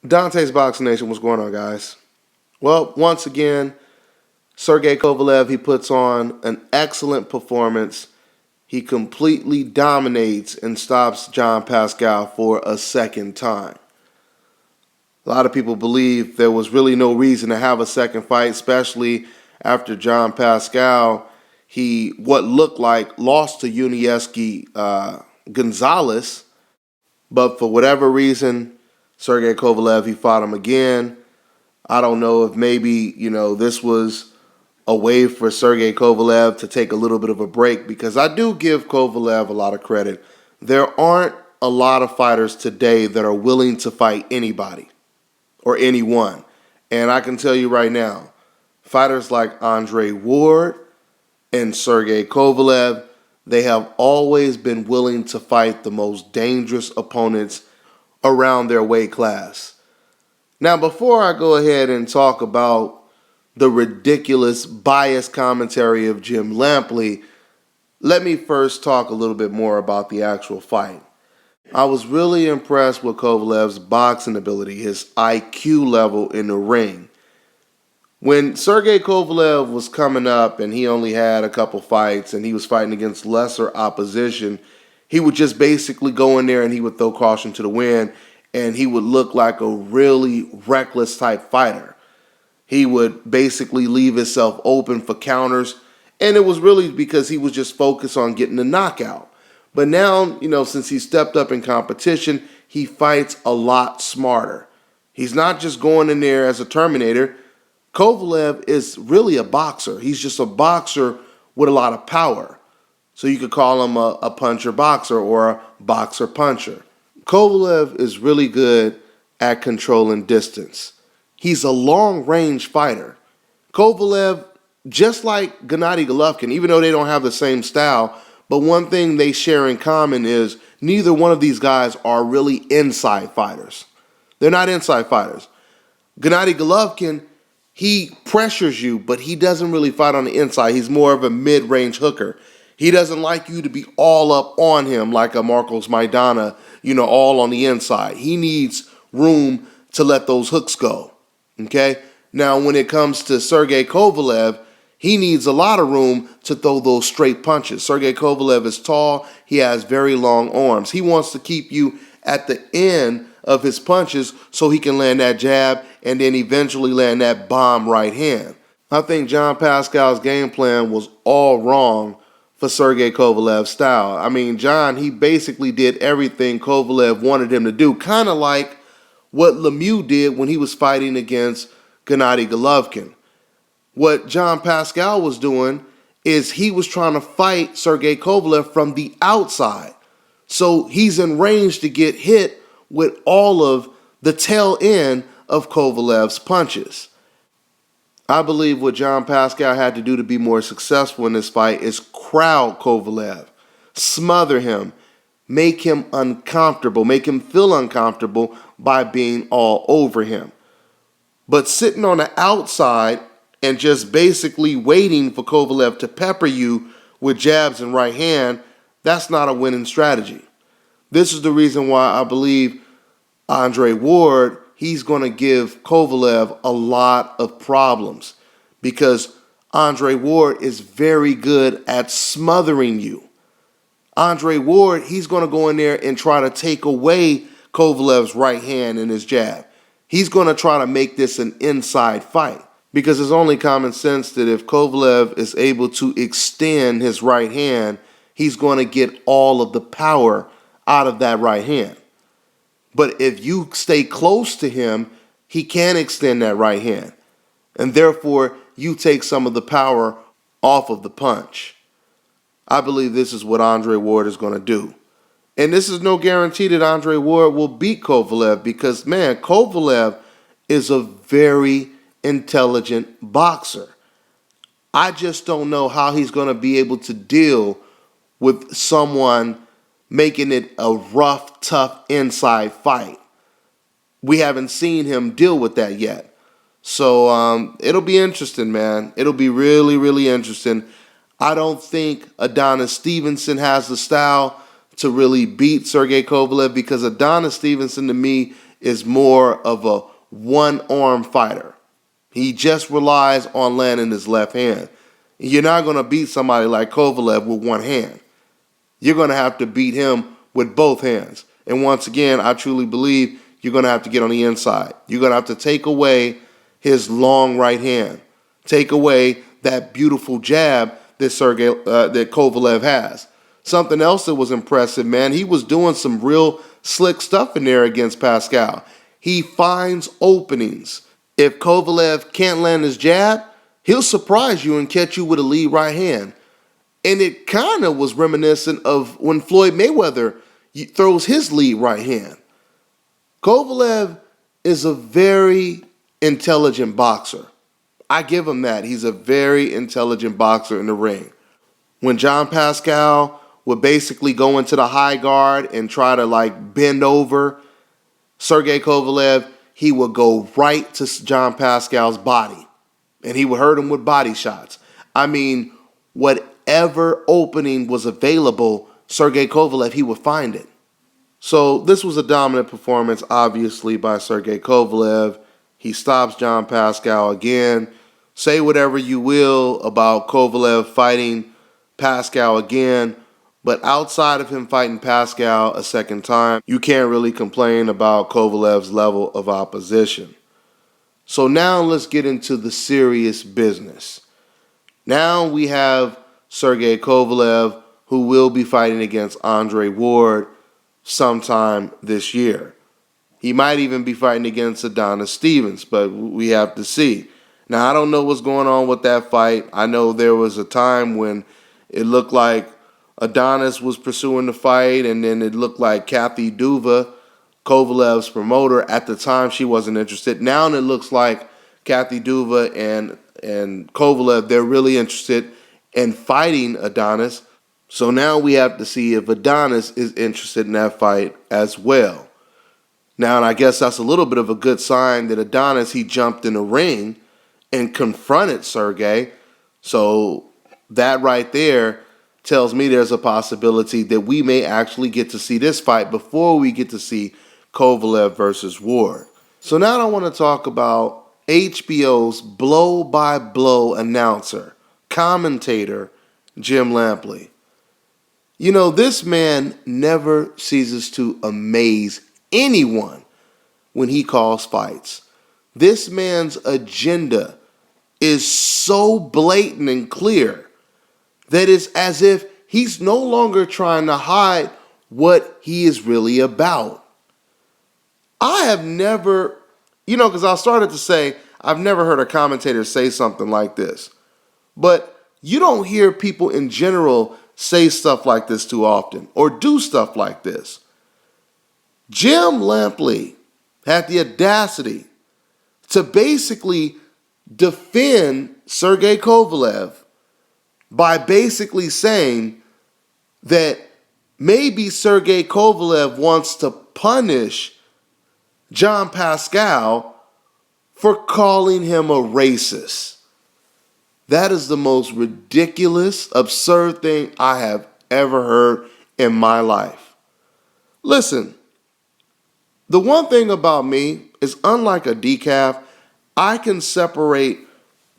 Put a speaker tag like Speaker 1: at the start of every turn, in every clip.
Speaker 1: Dante's Boxing Nation, what's going on, guys? Well, once again, Sergey Kovalev, he puts on an excellent performance. He completely dominates and stops John Pascal for a second time. A lot of people believe there was really no reason to have a second fight, especially after John Pascal, he what looked like lost to Yunieski Gonzalez, but for whatever reason, Sergey Kovalev, he fought him again. I don't know if maybe, this was a way for Sergey Kovalev to take a little bit of a break, because I do give Kovalev a lot of credit. There aren't a lot of fighters today that are willing to fight anybody or anyone. And I can tell you right now, fighters like Andre Ward and Sergey Kovalev, they have always been willing to fight the most dangerous opponents around their weight class. Now, before I go ahead and talk about the ridiculous biased commentary of Jim Lampley, let me first talk a little bit more about the actual fight. I was really impressed with Kovalev's boxing ability, his IQ level in the ring. When Sergey Kovalev was coming up and he only had a couple fights and he was fighting against lesser opposition, he would just basically go in there and he would throw caution to the wind, and he would look like a really reckless type fighter. He would basically leave himself open for counters, and it was really because he was just focused on getting the knockout. But now, since he stepped up in competition, he fights a lot smarter. He's not just going in there as a Terminator. Kovalev is really a boxer. He's just a boxer with a lot of power. So you could call him a puncher boxer or a boxer puncher. Kovalev is really good at controlling distance. He's a long-range fighter. Kovalev, just like Gennady Golovkin, even though they don't have the same style, but one thing they share in common is neither one of these guys are really inside fighters. They're not inside fighters. Gennady Golovkin, he pressures you, but he doesn't really fight on the inside. He's more of a mid-range hooker. He doesn't like you to be all up on him like a Marcos Maidana, all on the inside. He needs room to let those hooks go. Okay? Now, when it comes to Sergey Kovalev, he needs a lot of room to throw those straight punches. Sergey Kovalev is tall. He has very long arms. He wants to keep you at the end of his punches so he can land that jab and then eventually land that bomb right hand. I think John Pascal's game plan was all wrong for Sergey Kovalev's style. I mean, John, he basically did everything Kovalev wanted him to do, kind of like what Lemieux did when he was fighting against Gennady Golovkin. What John Pascal was doing is he was trying to fight Sergey Kovalev from the outside. So he's in range to get hit with all of the tail end of Kovalev's punches. I believe what John Pascal had to do to be more successful in this fight is crowd Kovalev, smother him, make him uncomfortable, make him feel uncomfortable by being all over him. But sitting on the outside and just basically waiting for Kovalev to pepper you with jabs and right hand, that's not a winning strategy. This is the reason why I believe Andre Ward, he's going to give Kovalev a lot of problems, because Andre Ward is very good at smothering you. Andre Ward, he's going to go in there and try to take away Kovalev's right hand and his jab. He's going to try to make this an inside fight, because it's only common sense that if Kovalev is able to extend his right hand, he's going to get all of the power out of that right hand. But if you stay close to him, he can't extend that right hand. And therefore, you take some of the power off of the punch. I believe this is what Andre Ward is going to do. And this is no guarantee that Andre Ward will beat Kovalev, because, man, Kovalev is a very intelligent boxer. I just don't know how he's going to be able to deal with someone making it a rough, tough inside fight. We haven't seen him deal with that yet. So it'll be interesting, man. It'll be really, really interesting. I don't think Adonis Stevenson has the style to really beat Sergey Kovalev, because Adonis Stevenson, to me, is more of a one-arm fighter. He just relies on landing his left hand. You're not going to beat somebody like Kovalev with one hand. You're going to have to beat him with both hands. And once again, I truly believe you're going to have to get on the inside. You're going to have to take away his long right hand. Take away that beautiful jab that that Kovalev has. Something else that was impressive, man, he was doing some real slick stuff in there against Pascal. He finds openings. If Kovalev can't land his jab, he'll surprise you and catch you with a lead right hand. And it kind of was reminiscent of when Floyd Mayweather throws his lead right hand. Kovalev is a very intelligent boxer. I give him that. He's a very intelligent boxer in the ring. When John Pascal would basically go into the high guard and try to bend over Sergey Kovalev, he would go right to John Pascal's body and he would hurt him with body shots. I mean, whatever opening was available, Sergey Kovalev, he would find it. So this was a dominant performance, obviously, by Sergey Kovalev. He stops John Pascal again. Say whatever you will about Kovalev fighting Pascal again, but outside of him fighting Pascal a second time, you can't really complain about Kovalev's level of opposition. So now let's get into the serious business. Now we have Sergey Kovalev, who will be fighting against Andre Ward sometime this year. He might even be fighting against Adonis Stevens, but we have to see. Now, I don't know what's going on with that fight. I know there was a time when it looked like Adonis was pursuing the fight, and then it looked like Kathy Duva, Kovalev's promoter, at the time she wasn't interested. Now it looks like Kathy Duva and Kovalev, they're really interested in fighting Adonis. So now we have to see if Adonis is interested in that fight as well. Now, and I guess that's a little bit of a good sign that Adonis, he jumped in the ring and confronted Sergey. So that right there tells me there's a possibility that we may actually get to see this fight before we get to see Kovalev versus Ward. So now I want to talk about HBO's blow-by-blow announcer, commentator, Jim Lampley. You know, this man never ceases to amaze anyone when he calls fights. This man's agenda is so blatant and clear that it's as if he's no longer trying to hide what he is really about. I have never, because I started to say, I've never heard a commentator say something like this. But you don't hear people in general say stuff like this too often or do stuff like this. Jim Lampley had the audacity to basically defend Sergey Kovalev by basically saying that maybe Sergey Kovalev wants to punish John Pascal for calling him a racist. That is the most ridiculous, absurd thing I have ever heard in my life. Listen, the one thing about me is, unlike a decaf, I can separate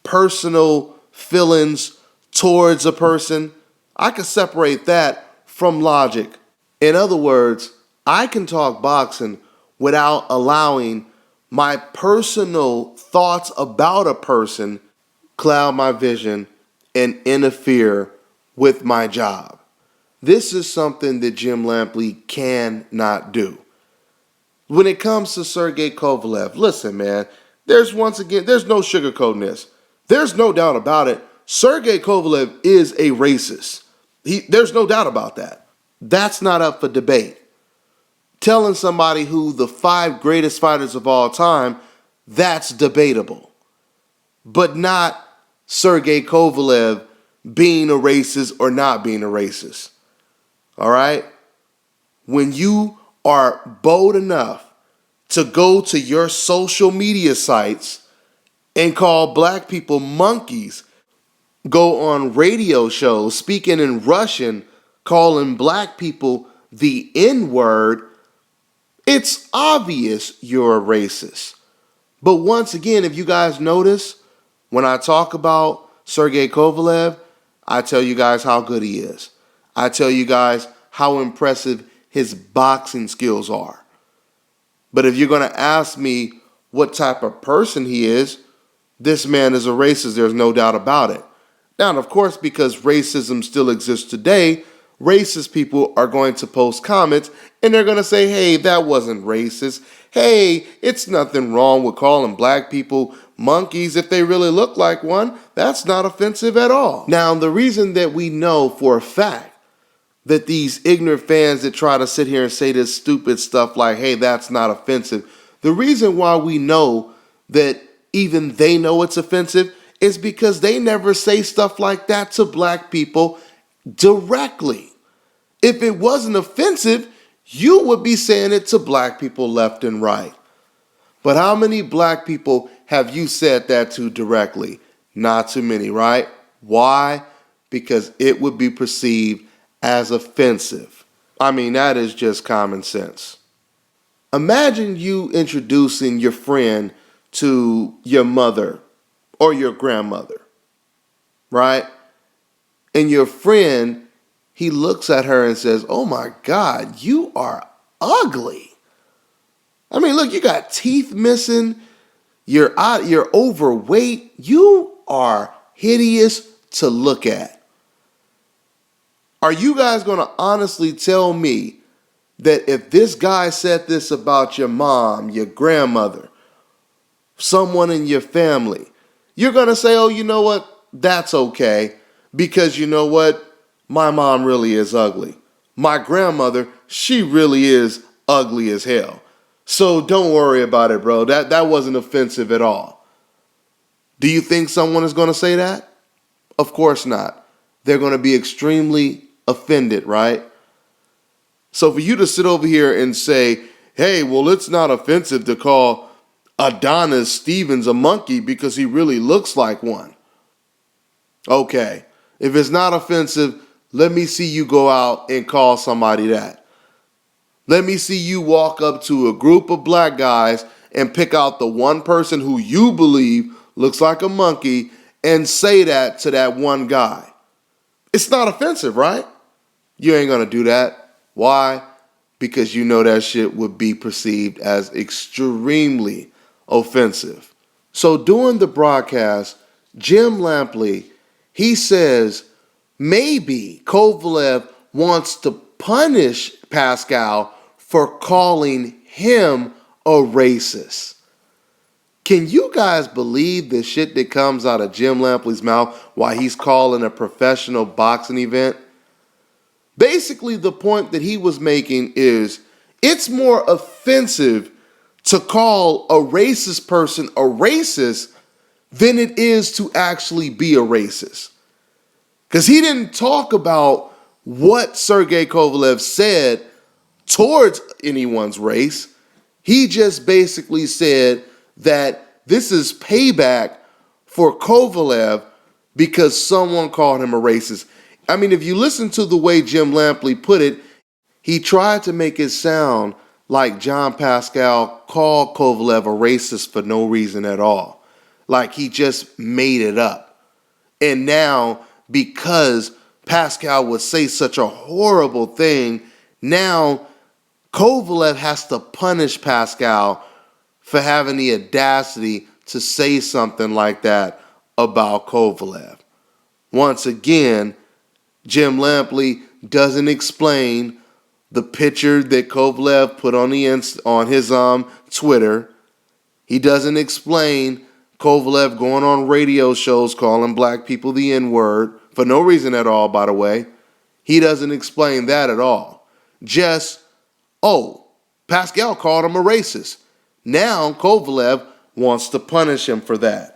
Speaker 1: personal feelings towards a person. I can separate that from logic. In other words, I can talk boxing without allowing my personal thoughts about a person cloud my vision and interfere with my job. This is something that Jim Lampley cannot do. When it comes to Sergey Kovalev, listen, man, there's no sugarcoating this. There's no doubt about it. Sergey Kovalev is a racist. There's no doubt about that. That's not up for debate. Telling somebody who the 5 greatest fighters of all time, that's debatable. But not Sergey Kovalev being a racist or not being a racist. All right? When you are bold enough to go to your social media sites and call black people monkeys, go on radio shows speaking in Russian, calling black people the N-word, It's obvious you're a racist. But once again, if you guys notice, when I talk about Sergey Kovalev, I tell you guys how good he is. I tell you guys how impressive his boxing skills are. But if you're going to ask me what type of person he is, this man is a racist, there's no doubt about it. Now, of course, because racism still exists today, racist people are going to post comments and they're going to say, hey, that wasn't racist. Hey, it's nothing wrong with calling black people monkeys if they really look like one. That's not offensive at all. Now, the reason that we know for a fact that these ignorant fans that try to sit here and say this stupid stuff like, hey, that's not offensive, the reason why we know that even they know it's offensive is because they never say stuff like that to black people directly. If it wasn't offensive, you would be saying it to black people left and right. But how many black people have you said that to directly? Not too many, right? Why? Because it would be perceived as offensive. I mean, that is just common sense. Imagine you introducing your friend to your mother or your grandmother, right? And your friend, he looks at her and says, oh my God, you are ugly. I mean, look, you got teeth missing, you're overweight, you are hideous to look at. Are you guys going to honestly tell me that if this guy said this about your mom, your grandmother, someone in your family, you're going to say, oh, you know what? That's okay. Because you know what? My mom really is ugly. My grandmother, she really is ugly as hell. So don't worry about it, bro. That wasn't offensive at all. Do you think someone is going to say that? Of course not. They're going to be extremely offended, right? So for you to sit over here and say, hey, well, it's not offensive to call Adonis Stevens a monkey because he really looks like one. Okay, if it's not offensive, let me see you go out and call somebody that. Let me see you walk up to a group of black guys and pick out the one person who you believe looks like a monkey and say that to that one guy. It's not offensive, right? You ain't gonna do that. Why? Because you know that shit would be perceived as extremely offensive. So during the broadcast, Jim Lampley, he says maybe Kovalev wants to punish Pascal for calling him a racist. Can you guys believe the shit that comes out of Jim Lampley's mouth while he's calling a professional boxing event? Basically, the point that he was making is it's more offensive to call a racist person a racist than it is to actually be a racist. Because he didn't talk about what Sergey Kovalev said towards anyone's race. He just basically said that this is payback for Kovalev because someone called him a racist. I mean, if you listen to the way Jim Lampley put it, he tried to make it sound like John Pascal called Kovalev a racist for no reason at all. Like he just made it up. And now, because Pascal would say such a horrible thing, now Kovalev has to punish Pascal for having the audacity to say something like that about Kovalev. Once again, Jim Lampley doesn't explain the picture that Kovalev put on his Twitter. He doesn't explain Kovalev going on radio shows calling black people the N-word for no reason at all, by the way. He doesn't explain that at all. Just, oh, Pascal called him a racist. Now Kovalev wants to punish him for that.